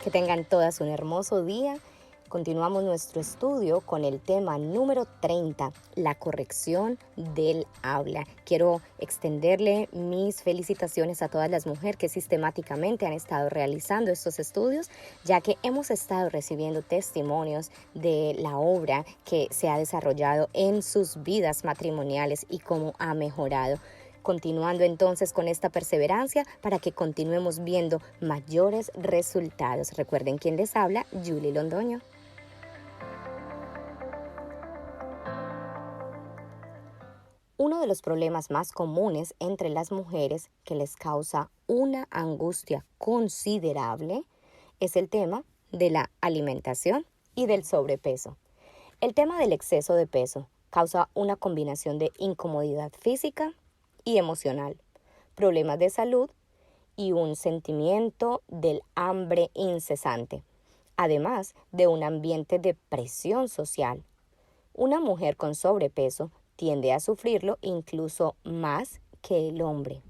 Que tengan todas un hermoso día. Continuamos nuestro estudio con el tema número 30, la corrección del habla. Quiero extenderle mis felicitaciones a todas las mujeres que sistemáticamente han estado realizando estos estudios, ya que hemos estado recibiendo testimonios de la obra que se ha desarrollado en sus vidas matrimoniales y cómo ha mejorado. Continuando entonces con esta perseverancia para que continuemos viendo mayores resultados. Recuerden quién les habla, Julie Londoño. Uno de los problemas más comunes entre las mujeres que les causa una angustia considerable es el tema de la alimentación y del sobrepeso. El tema del exceso de peso causa una combinación de incomodidad física y emocional, problemas de salud y un sentimiento del hambre incesante, además de un ambiente de presión social. Una mujer con sobrepeso tiende a sufrirlo incluso más que el hombre,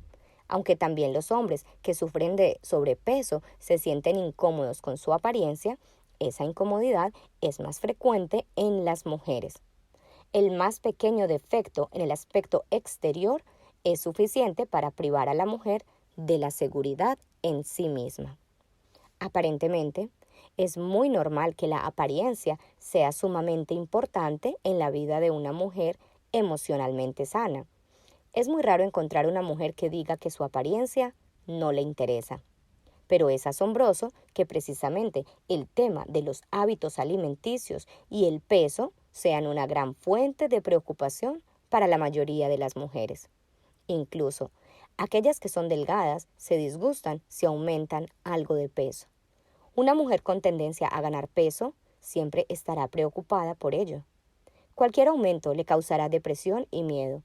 aunque también los hombres que sufren de sobrepeso se sienten incómodos con su apariencia. Esa incomodidad es más frecuente en las mujeres. El más pequeño defecto en el aspecto exterior es suficiente para privar a la mujer de la seguridad en sí misma. Aparentemente, es muy normal que la apariencia sea sumamente importante en la vida de una mujer emocionalmente sana. Es muy raro encontrar una mujer que diga que su apariencia no le interesa. Pero es asombroso que precisamente el tema de los hábitos alimenticios y el peso sean una gran fuente de preocupación para la mayoría de las mujeres. Incluso, aquellas que son delgadas se disgustan si aumentan algo de peso. Una mujer con tendencia a ganar peso siempre estará preocupada por ello. Cualquier aumento le causará depresión y miedo.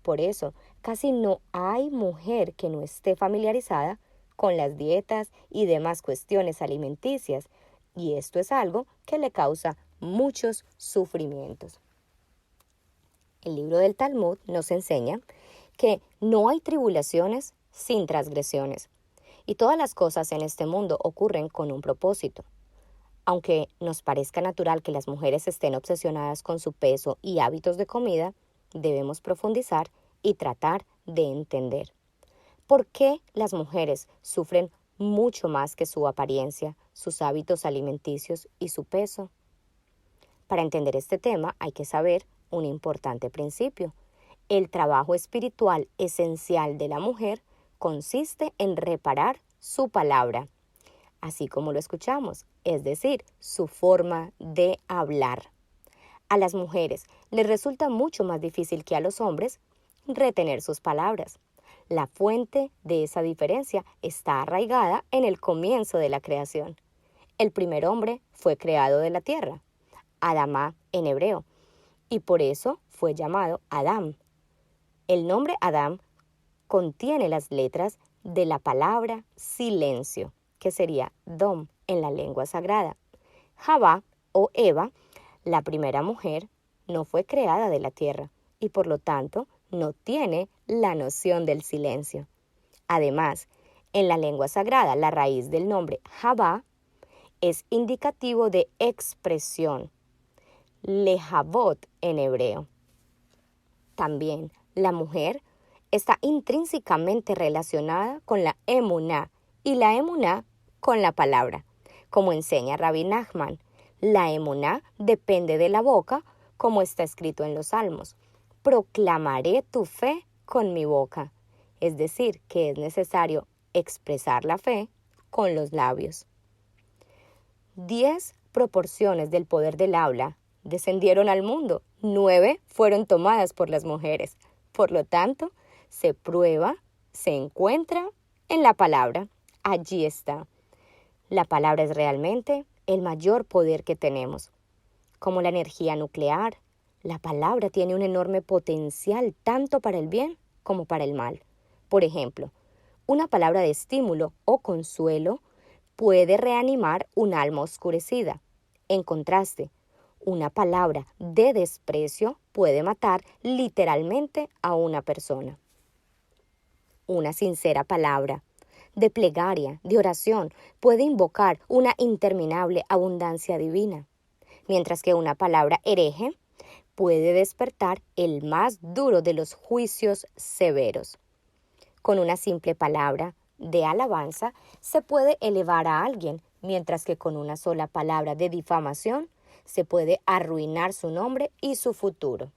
Por eso, casi no hay mujer que no esté familiarizada con las dietas y demás cuestiones alimenticias, y esto es algo que le causa muchos sufrimientos. El libro del Talmud nos enseña que no hay tribulaciones sin transgresiones, y todas las cosas en este mundo ocurren con un propósito. Aunque nos parezca natural que las mujeres estén obsesionadas con su peso y hábitos de comida, debemos profundizar y tratar de entender. ¿Por qué las mujeres sufren mucho más que su apariencia, sus hábitos alimenticios y su peso? Para entender este tema hay que saber un importante principio. El trabajo espiritual esencial de la mujer consiste en reparar su palabra, así como lo escuchamos, es decir, su forma de hablar. A las mujeres les resulta mucho más difícil que a los hombres retener sus palabras. La fuente de esa diferencia está arraigada en el comienzo de la creación. El primer hombre fue creado de la tierra, Adamá en hebreo, y por eso fue llamado Adán. El nombre Adán contiene las letras de la palabra silencio, que sería Dom en la lengua sagrada. Javá o Eva, la primera mujer, no fue creada de la tierra y por lo tanto no tiene la noción del silencio. Además, en la lengua sagrada, la raíz del nombre Javá es indicativo de expresión, lejavot en hebreo. También la mujer está intrínsecamente relacionada con la emuná y la emuná con la palabra. Como enseña Rabbi Nachman, la emuná depende de la boca, como está escrito en los Salmos. Proclamaré tu fe con mi boca. Es decir, que es necesario expresar la fe con los labios. 10 proporciones del poder del habla descendieron al mundo. 9 fueron tomadas por las mujeres. Por lo tanto, se prueba, se encuentra en la palabra. Allí está. La palabra es realmente el mayor poder que tenemos. Como la energía nuclear, la palabra tiene un enorme potencial tanto para el bien como para el mal. Por ejemplo, una palabra de estímulo o consuelo puede reanimar un alma oscurecida. En contraste, una palabra de desprecio puede matar literalmente a una persona. Una sincera palabra de plegaria, de oración, puede invocar una interminable abundancia divina, mientras que una palabra hereje puede despertar el más duro de los juicios severos. Con una simple palabra de alabanza se puede elevar a alguien, mientras que con una sola palabra de difamación se puede arruinar su nombre y su futuro.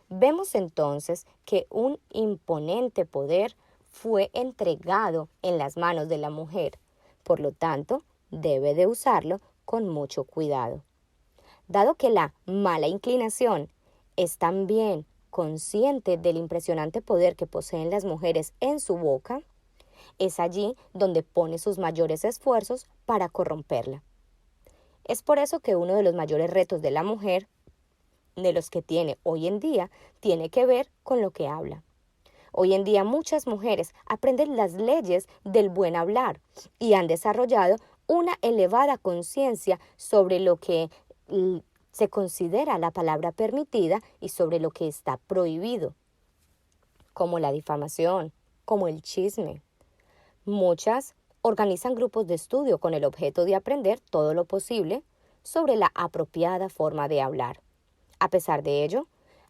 Vemos entonces que un imponente poder fue entregado en las manos de la mujer, por lo tanto, debe de usarlo con mucho cuidado. Dado que la mala inclinación es también consciente del impresionante poder que poseen las mujeres en su boca, es allí donde pone sus mayores esfuerzos para corromperla. Es por eso que uno de los mayores retos de la mujer, de los que tiene hoy en día, tiene que ver con lo que habla. Hoy en día muchas mujeres aprenden las leyes del buen hablar y han desarrollado una elevada conciencia sobre lo que se considera la palabra permitida y sobre lo que está prohibido, como la difamación, como el chisme. Muchas organizan grupos de estudio con el objeto de aprender todo lo posible sobre la apropiada forma de hablar. A pesar de ello,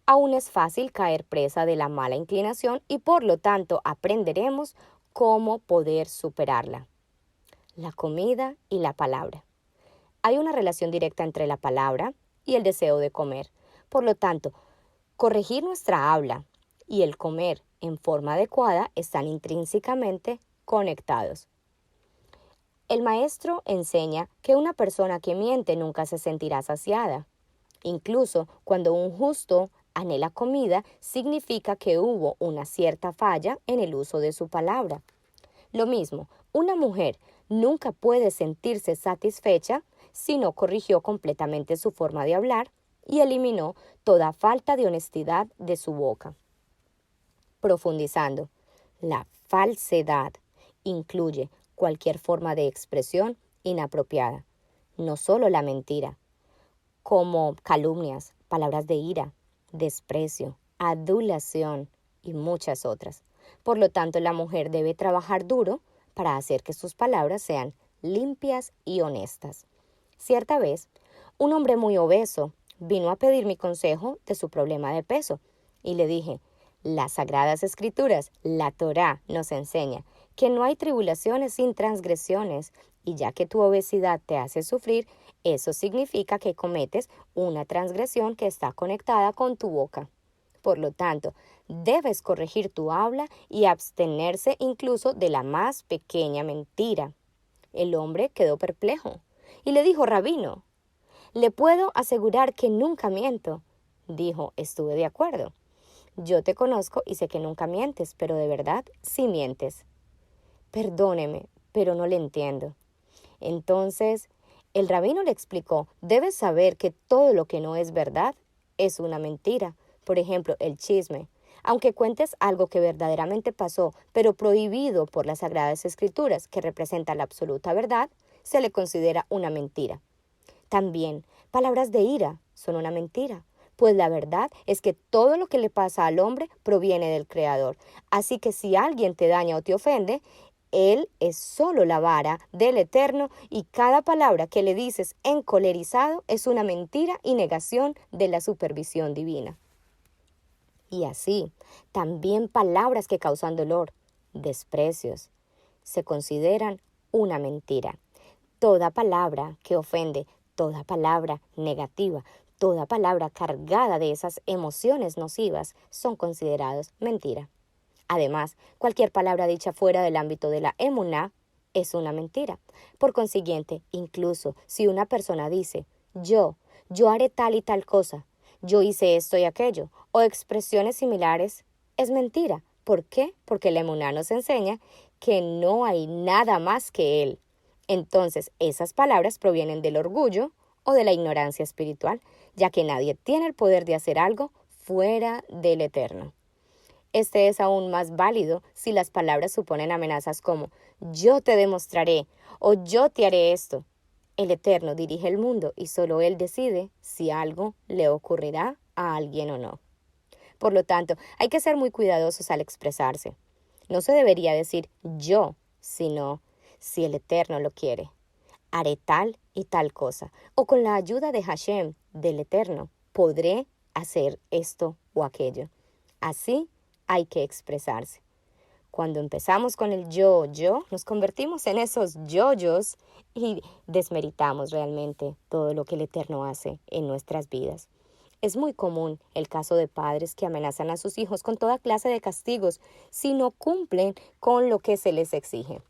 aún es fácil caer presa de la mala inclinación y por lo tanto aprenderemos cómo poder superarla. La comida y la palabra. Hay una relación directa entre la palabra y el deseo de comer. Por lo tanto, corregir nuestra habla y el comer en forma adecuada están intrínsecamente conectados. El maestro enseña que una persona que miente nunca se sentirá saciada. Incluso cuando un justo anhela comida, significa que hubo una cierta falla en el uso de su palabra. Lo mismo, una mujer nunca puede sentirse satisfecha si no corrigió completamente su forma de hablar y eliminó toda falta de honestidad de su boca. Profundizando, la falsedad incluye cualquier forma de expresión inapropiada, no solo la mentira, como calumnias, palabras de ira, desprecio, adulación y muchas otras. Por lo tanto, la mujer debe trabajar duro para hacer que sus palabras sean limpias y honestas. Cierta vez, un hombre muy obeso vino a pedir mi consejo de su problema de peso y le dije: las Sagradas Escrituras, la Torá, nos enseña que no hay tribulaciones sin transgresiones, y ya que tu obesidad te hace sufrir, eso significa que cometes una transgresión que está conectada con tu boca. Por lo tanto, debes corregir tu habla y abstenerse incluso de la más pequeña mentira. El hombre quedó perplejo y le dijo: Rabino, le puedo asegurar que nunca miento. Dijo: estuve de acuerdo. Yo te conozco y sé que nunca mientes, pero de verdad sí mientes. Perdóneme, pero no le entiendo. Entonces, el rabino le explicó: debes saber que todo lo que no es verdad es una mentira. Por ejemplo, el chisme. Aunque cuentes algo que verdaderamente pasó, pero prohibido por las Sagradas Escrituras, que representa la absoluta verdad, se le considera una mentira. También, palabras de ira son una mentira, pues la verdad es que todo lo que le pasa al hombre proviene del Creador. Así que si alguien te daña o te ofende, él es solo la vara del Eterno y cada palabra que le dices encolerizado es una mentira y negación de la supervisión divina. Y así, también palabras que causan dolor, desprecios, se consideran una mentira. Toda palabra que ofende, toda palabra negativa, toda palabra cargada de esas emociones nocivas son considerados mentira. Además, cualquier palabra dicha fuera del ámbito de la emuná es una mentira. Por consiguiente, incluso si una persona dice: yo haré tal y tal cosa, yo hice esto y aquello, o expresiones similares, es mentira. ¿Por qué? Porque la emuná nos enseña que no hay nada más que él. Entonces, esas palabras provienen del orgullo o de la ignorancia espiritual, ya que nadie tiene el poder de hacer algo fuera del Eterno. Este es aún más válido si las palabras suponen amenazas como: yo te demostraré o yo te haré esto. El Eterno dirige el mundo y solo Él decide si algo le ocurrirá a alguien o no. Por lo tanto, hay que ser muy cuidadosos al expresarse. No se debería decir yo sino si el Eterno lo quiere, haré tal y tal cosa, o con la ayuda de Hashem, del Eterno, podré hacer esto o aquello. Así hay que expresarse. Cuando empezamos con el yo, nos convertimos en esos yoyos y desmeritamos realmente todo lo que el Eterno hace en nuestras vidas. Es muy común el caso de padres que amenazan a sus hijos con toda clase de castigos si no cumplen con lo que se les exige.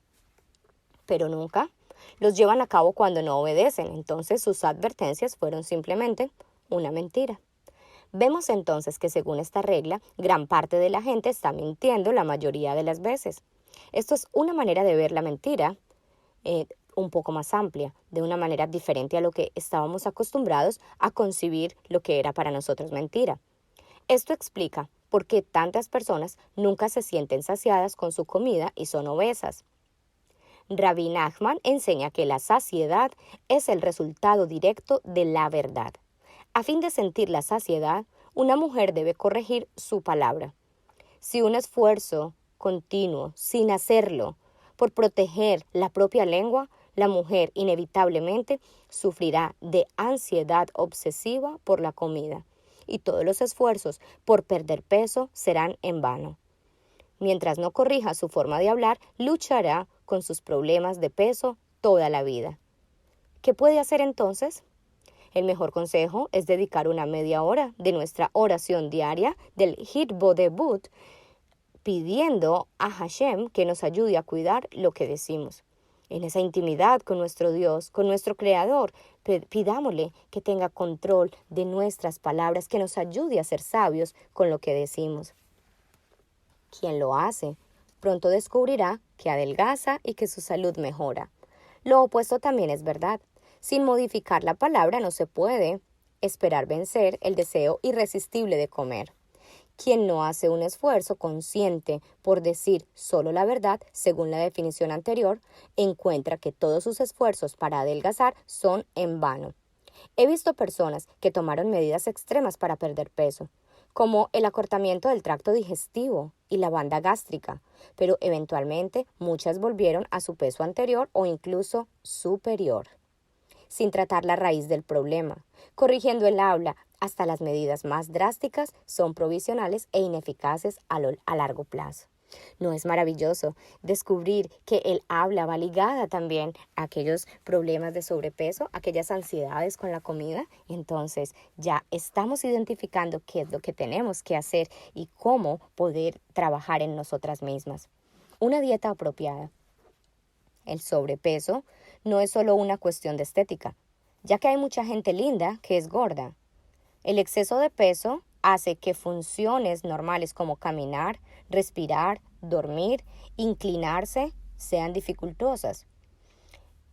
Pero nunca los llevan a cabo cuando no obedecen, entonces sus advertencias fueron simplemente una mentira. Vemos entonces que según esta regla, gran parte de la gente está mintiendo la mayoría de las veces. Esto es una manera de ver la mentira un poco más amplia, de una manera diferente a lo que estábamos acostumbrados a concebir lo que era para nosotros mentira. Esto explica por qué tantas personas nunca se sienten saciadas con su comida y son obesas. Rabbi Nachman enseña que la saciedad es el resultado directo de la verdad. A fin de sentir la saciedad, una mujer debe corregir su palabra. Si un esfuerzo continuo, sin hacerlo, por proteger la propia lengua, la mujer inevitablemente sufrirá de ansiedad obsesiva por la comida, y todos los esfuerzos por perder peso serán en vano. Mientras no corrija su forma de hablar, luchará con sus problemas de peso toda la vida. ¿Qué puede hacer entonces? El mejor consejo es dedicar una media hora de nuestra oración diaria del Hitbodedut, pidiendo a Hashem que nos ayude a cuidar lo que decimos. En esa intimidad con nuestro Dios, con nuestro Creador, pidámosle que tenga control de nuestras palabras, que nos ayude a ser sabios con lo que decimos. Quien lo hace, pronto descubrirá que adelgaza y que su salud mejora. Lo opuesto también es verdad. Sin modificar la palabra no se puede esperar vencer el deseo irresistible de comer. Quien no hace un esfuerzo consciente por decir solo la verdad, según la definición anterior, encuentra que todos sus esfuerzos para adelgazar son en vano. He visto personas que tomaron medidas extremas para perder peso, como el acortamiento del tracto digestivo y la banda gástrica, pero eventualmente muchas volvieron a su peso anterior o incluso superior, sin tratar la raíz del problema. Corrigiendo el habla hasta las medidas más drásticas son provisionales e ineficaces a largo plazo. ¿No es maravilloso descubrir que el habla va ligada también a aquellos problemas de sobrepeso, aquellas ansiedades con la comida? Entonces ya estamos identificando qué es lo que tenemos que hacer y cómo poder trabajar en nosotras mismas. Una dieta apropiada. El sobrepeso no es solo una cuestión de estética, ya que hay mucha gente linda que es gorda. El exceso de peso hace que funciones normales como caminar, respirar, dormir, inclinarse sean dificultosas.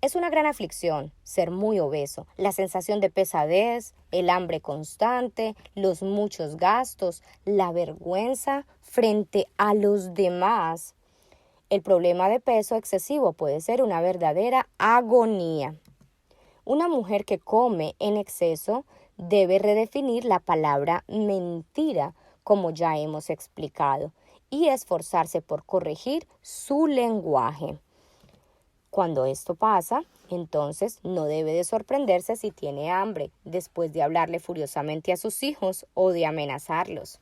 Es una gran aflicción ser muy obeso, la sensación de pesadez, el hambre constante, los muchos gastos, la vergüenza frente a los demás. El problema de peso excesivo puede ser una verdadera agonía. Una mujer que come en exceso debe redefinir la palabra mentira, como ya hemos explicado, y esforzarse por corregir su lenguaje. Cuando esto pasa, entonces no debe de sorprenderse si tiene hambre, después de hablarle furiosamente a sus hijos o de amenazarlos.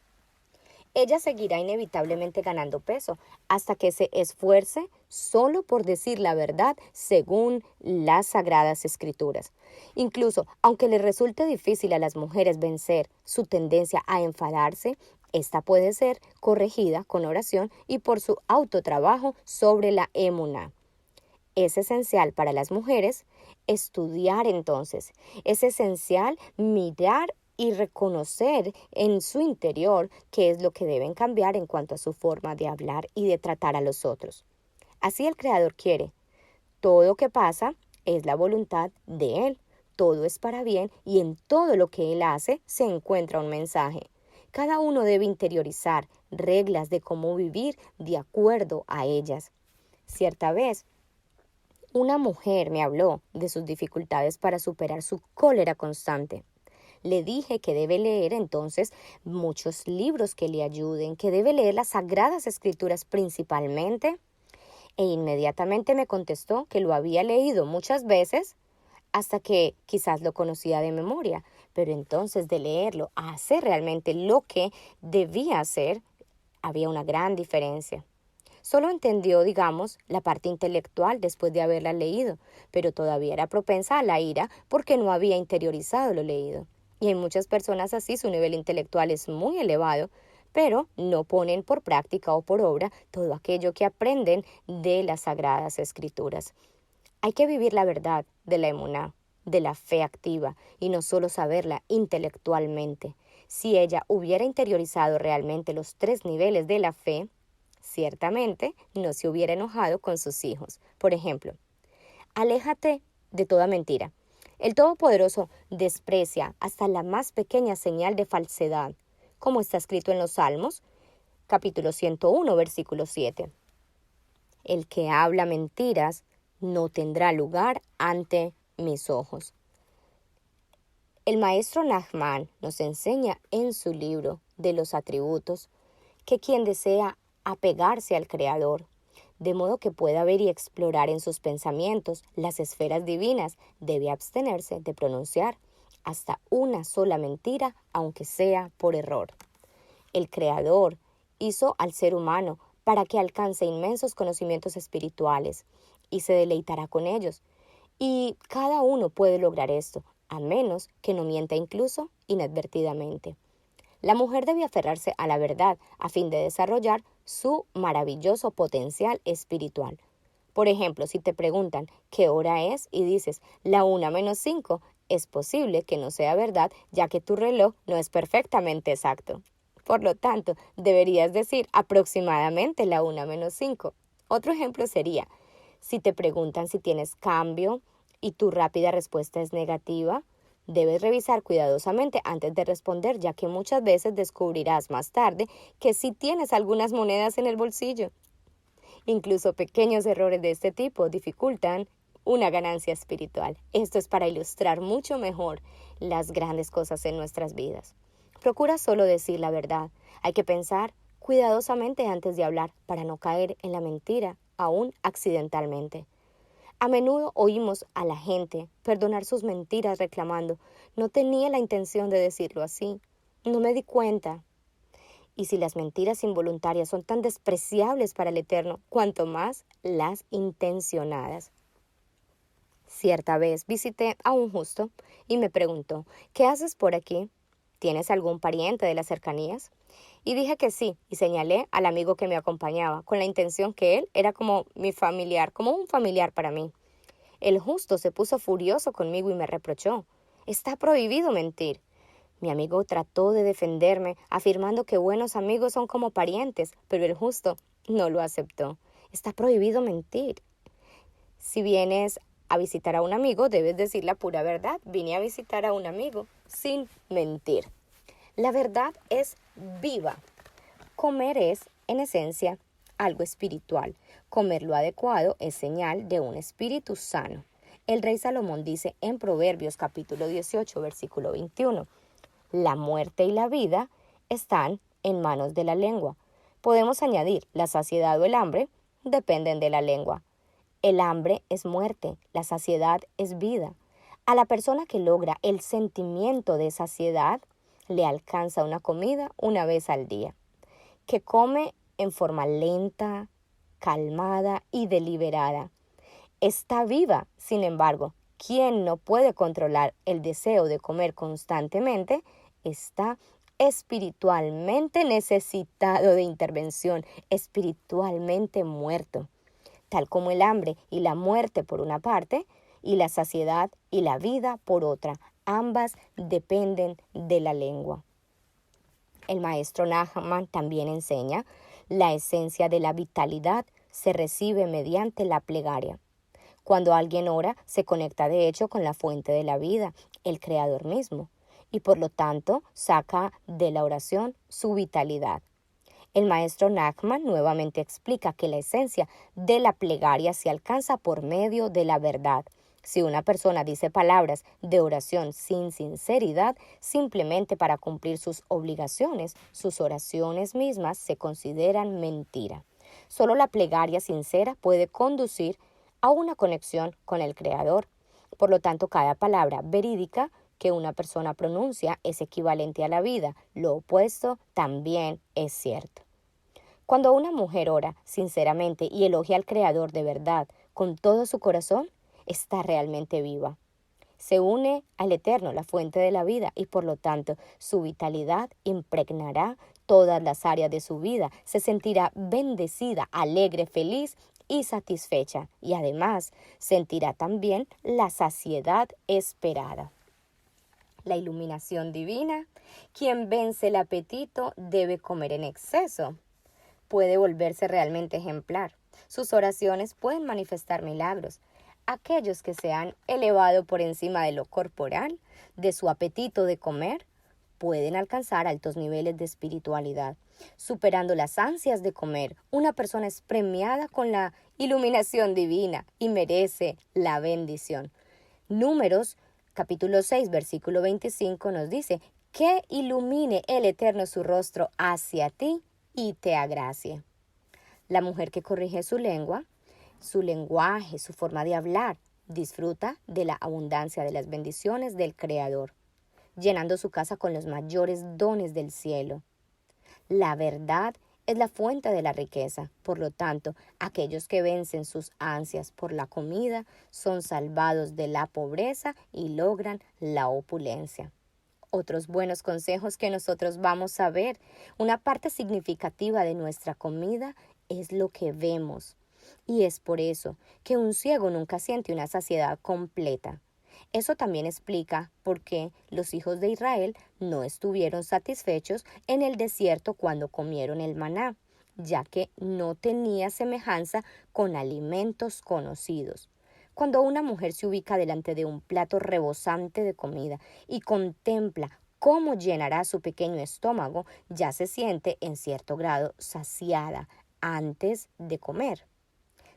Ella seguirá inevitablemente ganando peso hasta que se esfuerce solo por decir la verdad según las Sagradas Escrituras. Incluso, aunque le resulte difícil a las mujeres vencer su tendencia a enfadarse, esta puede ser corregida con oración y por su autotrabajo sobre la emuná. Es esencial para las mujeres estudiar entonces. Es esencial mirar y reconocer en su interior qué es lo que deben cambiar en cuanto a su forma de hablar y de tratar a los otros. Así el Creador quiere. Todo lo que pasa es la voluntad de Él. Todo es para bien y en todo lo que Él hace se encuentra un mensaje. Cada uno debe interiorizar reglas de cómo vivir de acuerdo a ellas. Cierta vez, una mujer me habló de sus dificultades para superar su cólera constante. Le dije que debe leer entonces muchos libros que le ayuden, que debe leer las Sagradas Escrituras principalmente. E inmediatamente me contestó que lo había leído muchas veces hasta que quizás lo conocía de memoria, pero entonces de leerlo a hacer realmente lo que debía hacer, había una gran diferencia. Solo entendió, digamos, la parte intelectual después de haberla leído, pero todavía era propensa a la ira porque no había interiorizado lo leído. Y hay muchas personas así, su nivel intelectual es muy elevado, pero no ponen por práctica o por obra todo aquello que aprenden de las Sagradas Escrituras. Hay que vivir la verdad de la emuná, de la fe activa, y no solo saberla intelectualmente. Si ella hubiera interiorizado realmente los 3 niveles de la fe, ciertamente no se hubiera enojado con sus hijos. Por ejemplo, aléjate de toda mentira. El Todopoderoso desprecia hasta la más pequeña señal de falsedad, como está escrito en los Salmos, capítulo 101, versículo 7. El que habla mentiras no tendrá lugar ante mis ojos. El maestro Nachman nos enseña en su libro de los atributos que quien desea apegarse al Creador, de modo que pueda ver y explorar en sus pensamientos las esferas divinas, debe abstenerse de pronunciar hasta una sola mentira, aunque sea por error. El Creador hizo al ser humano para que alcance inmensos conocimientos espirituales y se deleitará con ellos. Y cada uno puede lograr esto, a menos que no mienta incluso inadvertidamente. La mujer debe aferrarse a la verdad a fin de desarrollar su maravilloso potencial espiritual. Por ejemplo, si te preguntan qué hora es y dices la 1:05, es posible que no sea verdad, ya que tu reloj no es perfectamente exacto. Por lo tanto, deberías decir aproximadamente la 1:05. Otro ejemplo sería, si te preguntan si tienes cambio y tu rápida respuesta es negativa, debes revisar cuidadosamente antes de responder, ya que muchas veces descubrirás más tarde que sí tienes algunas monedas en el bolsillo. Incluso pequeños errores de este tipo dificultan una ganancia espiritual. Esto es para ilustrar mucho mejor las grandes cosas en nuestras vidas. Procura solo decir la verdad. Hay que pensar cuidadosamente antes de hablar para no caer en la mentira, aún accidentalmente. A menudo oímos a la gente perdonar sus mentiras reclamando, no tenía la intención de decirlo así, no me di cuenta. Y si las mentiras involuntarias son tan despreciables para el Eterno, cuanto más las intencionadas. Cierta vez visité a un justo y me preguntó, ¿qué haces por aquí? ¿Tienes algún pariente de las cercanías? Y dije que sí, y señalé al amigo que me acompañaba, con la intención que él era como mi familiar, como un familiar para mí. El justo se puso furioso conmigo y me reprochó. Está prohibido mentir. Mi amigo trató de defenderme, afirmando que buenos amigos son como parientes, pero el justo no lo aceptó. Está prohibido mentir. Si vienes a visitar a un amigo, debes decir la pura verdad. Vine a visitar a un amigo sin mentir. La verdad es viva. Comer es, en esencia, algo espiritual. Comer lo adecuado es señal de un espíritu sano. El rey Salomón dice en Proverbios capítulo 18, versículo 21, la muerte y la vida están en manos de la lengua. Podemos añadir, la saciedad o el hambre dependen de la lengua. El hambre es muerte, la saciedad es vida. A la persona que logra el sentimiento de saciedad, le alcanza una comida una vez al día, que come en forma lenta, calmada y deliberada. Está viva, sin embargo, quien no puede controlar el deseo de comer constantemente, está espiritualmente necesitado de intervención, espiritualmente muerto. Tal como el hambre y la muerte por una parte, y la saciedad y la vida por otra. Ambas dependen de la lengua. El maestro Nachman también enseña, la esencia de la vitalidad se recibe mediante la plegaria. Cuando alguien ora, se conecta de hecho con la fuente de la vida, el Creador mismo, y por lo tanto saca de la oración su vitalidad. El maestro Nachman nuevamente explica que la esencia de la plegaria se alcanza por medio de la verdad. Si una persona dice palabras de oración sin sinceridad, simplemente para cumplir sus obligaciones, sus oraciones mismas se consideran mentira. Solo la plegaria sincera puede conducir a una conexión con el Creador. Por lo tanto, cada palabra verídica que una persona pronuncia es equivalente a la vida. Lo opuesto también es cierto. Cuando una mujer ora sinceramente y elogia al Creador de verdad con todo su corazón, está realmente viva. Se une al Eterno, la fuente de la vida, y por lo tanto su vitalidad impregnará todas las áreas de su vida. Se sentirá bendecida, alegre, feliz y satisfecha, y además sentirá también la saciedad esperada. La iluminación divina. Quien vence el apetito debe comer en exceso. Puede volverse realmente ejemplar. Sus oraciones pueden manifestar milagros. Aquellos que se han elevado por encima de lo corporal, de su apetito de comer, pueden alcanzar altos niveles de espiritualidad. Superando las ansias de comer, una persona es premiada con la iluminación divina y merece la bendición. Números, capítulo 6, versículo 25 nos dice: que ilumine el Eterno su rostro hacia ti y te agracie. La mujer que corrige su lengua, su lenguaje, su forma de hablar, disfruta de la abundancia de las bendiciones del Creador, llenando su casa con los mayores dones del cielo. La verdad es la fuente de la riqueza. Por lo tanto, aquellos que vencen sus ansias por la comida son salvados de la pobreza y logran la opulencia. Otros buenos consejos que nosotros vamos a ver. Una parte significativa de nuestra comida es lo que vemos. Y es por eso que un ciego nunca siente una saciedad completa. Eso también explica por qué los hijos de Israel no estuvieron satisfechos en el desierto cuando comieron el maná, ya que no tenía semejanza con alimentos conocidos. Cuando una mujer se ubica delante de un plato rebosante de comida y contempla cómo llenará su pequeño estómago, ya se siente en cierto grado saciada antes de comer.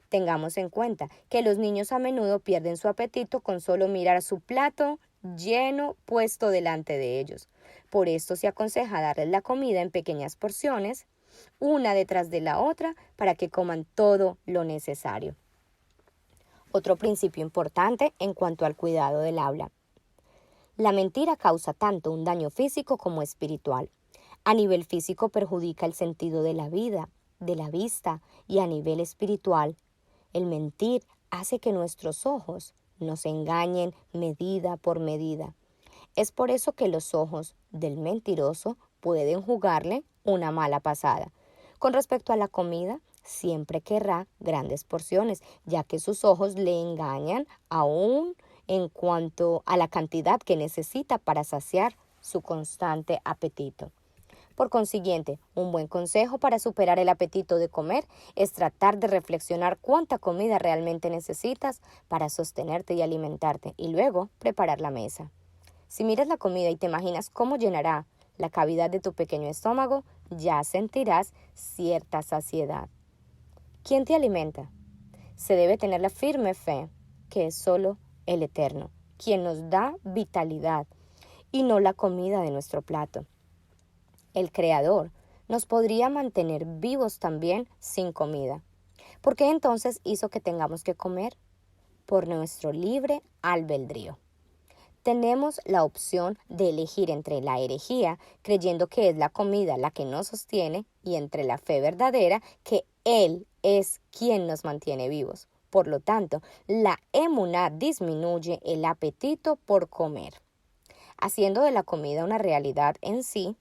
Tengamos en cuenta que los niños a menudo pierden su apetito con solo mirar su plato lleno puesto delante de ellos. Por esto se aconseja darles la comida en pequeñas porciones, una detrás de la otra, para que coman todo lo necesario. Otro principio importante en cuanto al cuidado del habla. La mentira causa tanto un daño físico como espiritual. A nivel físico perjudica el sentido de la vida, de la vista, y a nivel espiritual, el mentir hace que nuestros ojos nos engañen medida por medida. Es por eso que los ojos del mentiroso pueden jugarle una mala pasada. Con respecto a la comida, siempre querrá grandes porciones, ya que sus ojos le engañan aún en cuanto a la cantidad que necesita para saciar su constante apetito. Por consiguiente, un buen consejo para superar el apetito de comer es tratar de reflexionar cuánta comida realmente necesitas para sostenerte y alimentarte, y luego preparar la mesa. Si miras la comida y te imaginas cómo llenará la cavidad de tu pequeño estómago, ya sentirás cierta saciedad. ¿Quién te alimenta? Se debe tener la firme fe que es solo el Eterno, quien nos da vitalidad, y no la comida de nuestro plato. El Creador nos podría mantener vivos también sin comida. ¿Por qué entonces hizo que tengamos que comer? Por nuestro libre albedrío. Tenemos la opción de elegir entre la herejía, creyendo que es la comida la que nos sostiene, y entre la fe verdadera, que Él es quien nos mantiene vivos. Por lo tanto, la emuná disminuye el apetito por comer, haciendo de la comida una realidad en sí,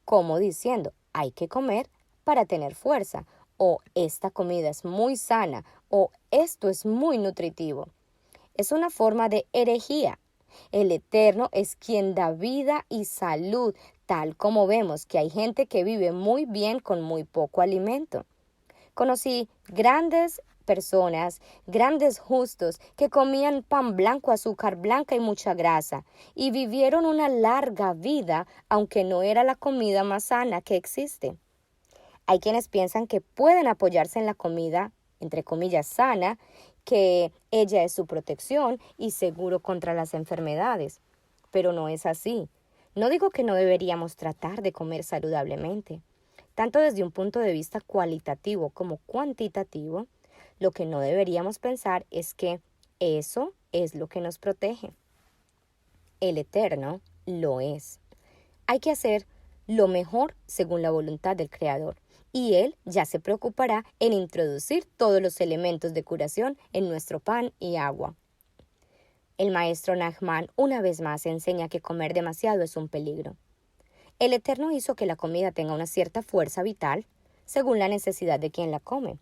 como diciendo, hay que comer para tener fuerza, o esta comida es muy sana, o esto es muy nutritivo. Es una forma de herejía. El Eterno es quien da vida y salud, tal como vemos que hay gente que vive muy bien con muy poco alimento. Conocí grandes personas, grandes justos, que comían pan blanco, azúcar blanca y mucha grasa, y vivieron una larga vida, aunque no era la comida más sana que existe. Hay quienes piensan que pueden apoyarse en la comida, entre comillas, sana, que ella es su protección y seguro contra las enfermedades. Pero no es así. No digo que no deberíamos tratar de comer saludablemente. Tanto desde un punto de vista cualitativo como cuantitativo, lo que no deberíamos pensar es que eso es lo que nos protege. El Eterno lo es. Hay que hacer lo mejor según la voluntad del Creador, y Él ya se preocupará en introducir todos los elementos de curación en nuestro pan y agua. El maestro Nachman una vez más enseña que comer demasiado es un peligro. El Eterno hizo que la comida tenga una cierta fuerza vital según la necesidad de quien la come,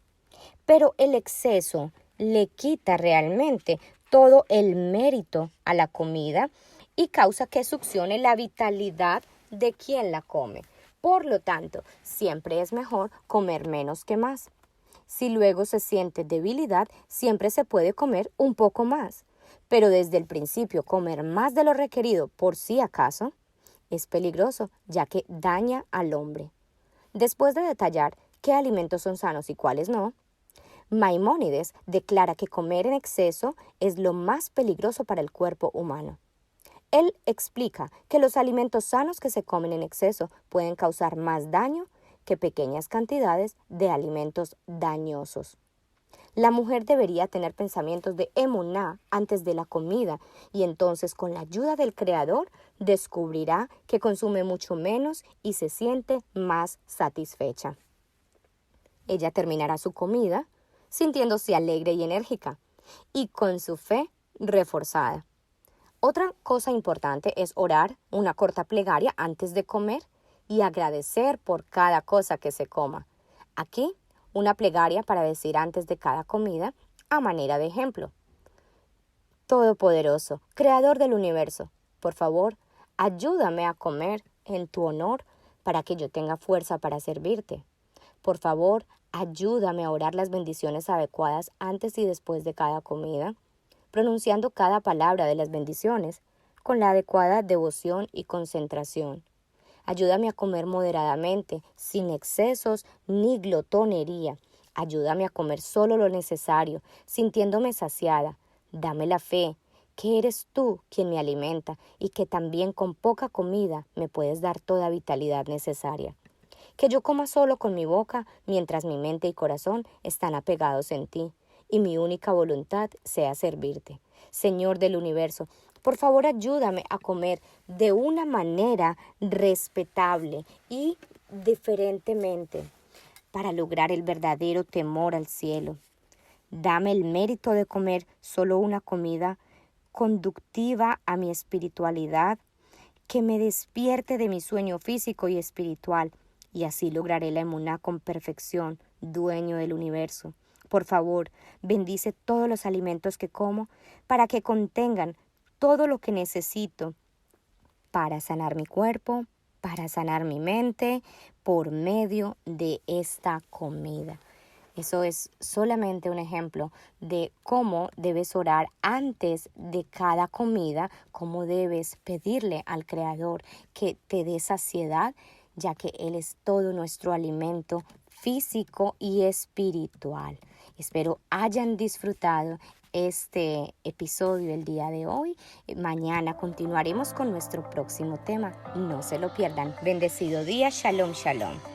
pero el exceso le quita realmente todo el mérito a la comida y causa que succione la vitalidad de quien la come. Por lo tanto, siempre es mejor comer menos que más. Si luego se siente debilidad, siempre se puede comer un poco más. Pero desde el principio comer más de lo requerido por si acaso es peligroso, ya que daña al hombre. Después de detallar qué alimentos son sanos y cuáles no, Maimónides declara que comer en exceso es lo más peligroso para el cuerpo humano. Él explica que los alimentos sanos que se comen en exceso pueden causar más daño que pequeñas cantidades de alimentos dañosos. La mujer debería tener pensamientos de emuná antes de la comida y entonces con la ayuda del Creador descubrirá que consume mucho menos y se siente más satisfecha. Ella terminará su comida sintiéndose alegre y enérgica y con su fe reforzada. Otra cosa importante es orar una corta plegaria antes de comer y agradecer por cada cosa que se coma. Aquí, una plegaria para decir antes de cada comida a manera de ejemplo. Todopoderoso, Creador del universo, por favor, ayúdame a comer en tu honor para que yo tenga fuerza para servirte. Por favor, ayúdame a orar las bendiciones adecuadas antes y después de cada comida, pronunciando cada palabra de las bendiciones con la adecuada devoción y concentración. Ayúdame a comer moderadamente, sin excesos ni glotonería. Ayúdame a comer solo lo necesario, sintiéndome saciada. Dame la fe que eres tú quien me alimenta y que también con poca comida me puedes dar toda vitalidad necesaria. Que yo coma solo con mi boca mientras mi mente y corazón están apegados en ti y mi única voluntad sea servirte. Señor del universo, por favor ayúdame a comer de una manera respetable y diferentemente para lograr el verdadero temor al cielo. Dame el mérito de comer solo una comida conductiva a mi espiritualidad, que me despierte de mi sueño físico y espiritual, y así lograré la emuná con perfección, dueño del universo. Por favor, bendice todos los alimentos que como para que contengan todo lo que necesito para sanar mi cuerpo, para sanar mi mente por medio de esta comida. Eso es solamente un ejemplo de cómo debes orar antes de cada comida, cómo debes pedirle al Creador que te dé saciedad, ya que Él es todo nuestro alimento físico y espiritual. Espero hayan disfrutado este episodio el día de hoy. Mañana continuaremos con nuestro próximo tema. No se lo pierdan. Bendecido día. Shalom, shalom.